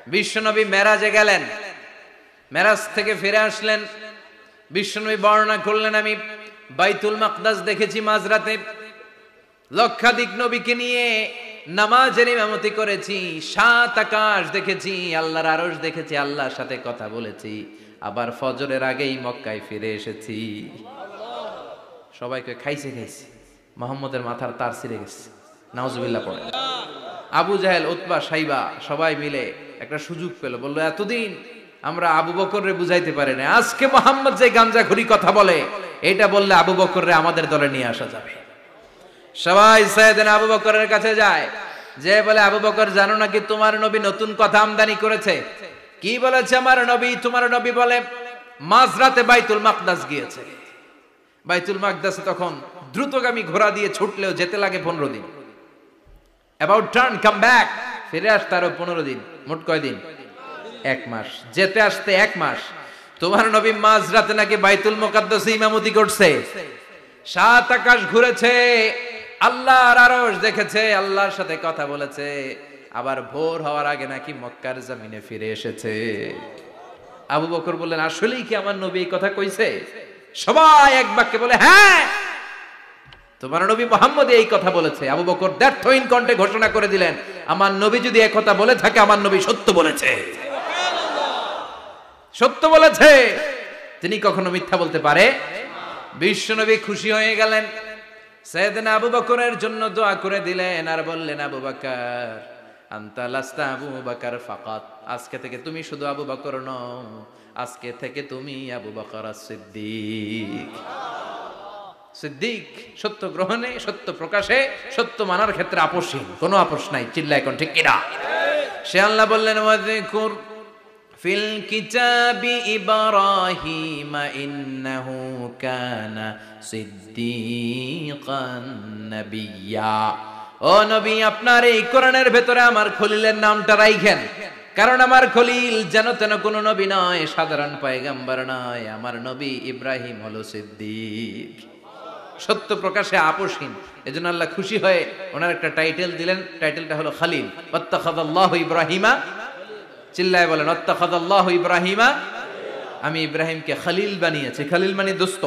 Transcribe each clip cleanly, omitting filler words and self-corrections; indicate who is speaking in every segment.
Speaker 1: বিশ্বনবী মেরাজে গেলেন, মেরাজ থেকে ফিরে আসলেন। বিশ্বনবী বর্ণনা করলেন, আমি বাইতুল মাকদাস দেখেছি মাঝরাতে, লক্ষাধিক নবীকে নিয়ে নামাজের ইমামতি করেছি, 7 আকাশ দেখেছি, আল্লাহর আরশ দেখেছি, আল্লাহর সাথে কথা বলেছি, আবার ফজরের আগেই মক্কায় ফিরে এসেছি। সবাইকে খাইছে খাইছে, মুহাম্মদের মাথার তার ছিঁড়ে গেছে, নাউজুবিল্লাহ পড়ে। আবু জাহেল, উতবা, সাইবা সবাই মিলে একটা সুযোগ পেল, বলল এতদিন আমরা আবু বকররে বুঝাইতে পারি না, আজকে মুহাম্মদ যে গাঞ্জাখুরি কথা বলে এটা বললে আবু বকররে আমাদের দলে নিয়ে আসা যাবে। সবাই সাইয়েদনা আবু বকরের কাছে যায়, যে বলে আবু বকর জানো নাকি তোমার নবী নতুন কথা আমদানি করেছে? কি বলেছে আমার নবী? তোমার নবী বলে মাঝরাতে বাইতুল মাকদাস গিয়েছে। বাইতুল মাকদাসে তখন দ্রুতগামী ঘোড়া দিয়ে ছুটলেও যেতে লাগে 15 দিন। অ্যাবাউট টার্ন কাম ব্যাক, ফিরে আসতে আরো 15 দিন, মোট কয় দিন? 1 মাস, যেতে আসতে 1 মাস। তোমার নবী মাঝরাতে নাকি বাইতুল মুকাদ্দাসে ইমামতি করছে, 7 আকাশ ঘুরেছে, আল্লাহর আরশ দেখেছে, আল্লাহর সাথে কথা বলেছে, আবার ভোর হওয়ার আগে নাকি মক্কার জমিনে ফিরে এসেছে। আবু বকর বললেন আসলেই কি আমার নবী এই কথা কইছে? সবাই এক বাক্যে বলে হ্যাঁ, তোমার নবী মুহাম্মদ এই কথা বলেছে। আবু বকর দ্ব্যর্থহীন কণ্ঠে ঘোষণা করে দিলেন, আমার নবী যদি এই কথা বলে থাকে, আমার নবী সত্য বলেছে, সত্য বলেছে, তিনি কখনো মিথ্যা বলতে পারে? বিশ্বনবী খুশি হয়ে গেলেন, সাইয়েদনা আবু বকরের জন্য দোয়া করে দিলেন, আর বললেন আবু বকর আনতা লাস্তা আবু বকর ফাকাত, আজকে থেকে তুমি শুধু আবু বকর নও, আজকে থেকে তুমি আবু বকর সিদ্দিক। সিদ্দিক, সত্য গ্রহণে, সত্য প্রকাশে, সত্য মানার ক্ষেত্রে আপোষহীন, কোনো আপোষ নাই। চিল্লায় কোন ঠিক কিনা? সে আল্লাহ বললেন ওয়াযকুর ফিল কিতাবি ইব্রাহিম ইন্নাহু কানা সিদ্দিকান নাবিয়্যা। ও নবী, আপনার এই কোরআনের ভেতরে আমার খলিলের নামটা রাখেন, কারণ আমার খলিল যেন তেন কোনো নবী নয়, সাধারণ পয়গম্বর নয়, আমার নবী ইব্রাহিম হলো সিদ্দিক, সত্য প্রকাশে আপোষহীন। এজন্য আল্লাহ খুশি হয়ে ওনার একটা টাইটেল দিলেন, টাইটেলটা হলো খলিল। ওয়াত্তাখাযাল্লাহু ইব্রাহিমা, চিল্লায় বলেন ওয়াত্তাখাযাল্লাহু ইব্রাহিমা, আমি ইব্রাহিমকে খলিল বানিয়েছি। খলিল মানে দোস্ত।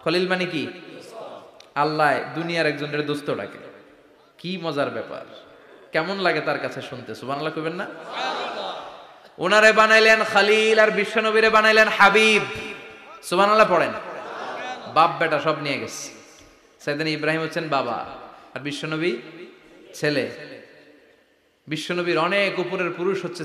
Speaker 1: খলিল মানে কি? আল্লাহ দুনিয়ার একজনের দোস্ত ডাকে, কি মজার ব্যাপার, কেমন লাগে তার কাছে শুনতে? সুবহানাল্লাহ কইবেন না? ওনারে বানাইলেন খলিল, আর বিশ্বনবীরে বানাইলেন হাবিব। সুবহানাল্লাহ পড়েন। বাপ বেটা সব নিয়ে গেছে। সাইয়েদনা ইব্রাহিম হচ্ছেন বাবা, আর বিশ্বনবী ছেলে। বিশ্বনবীর অনেক উপরের পুরুষ হচ্ছে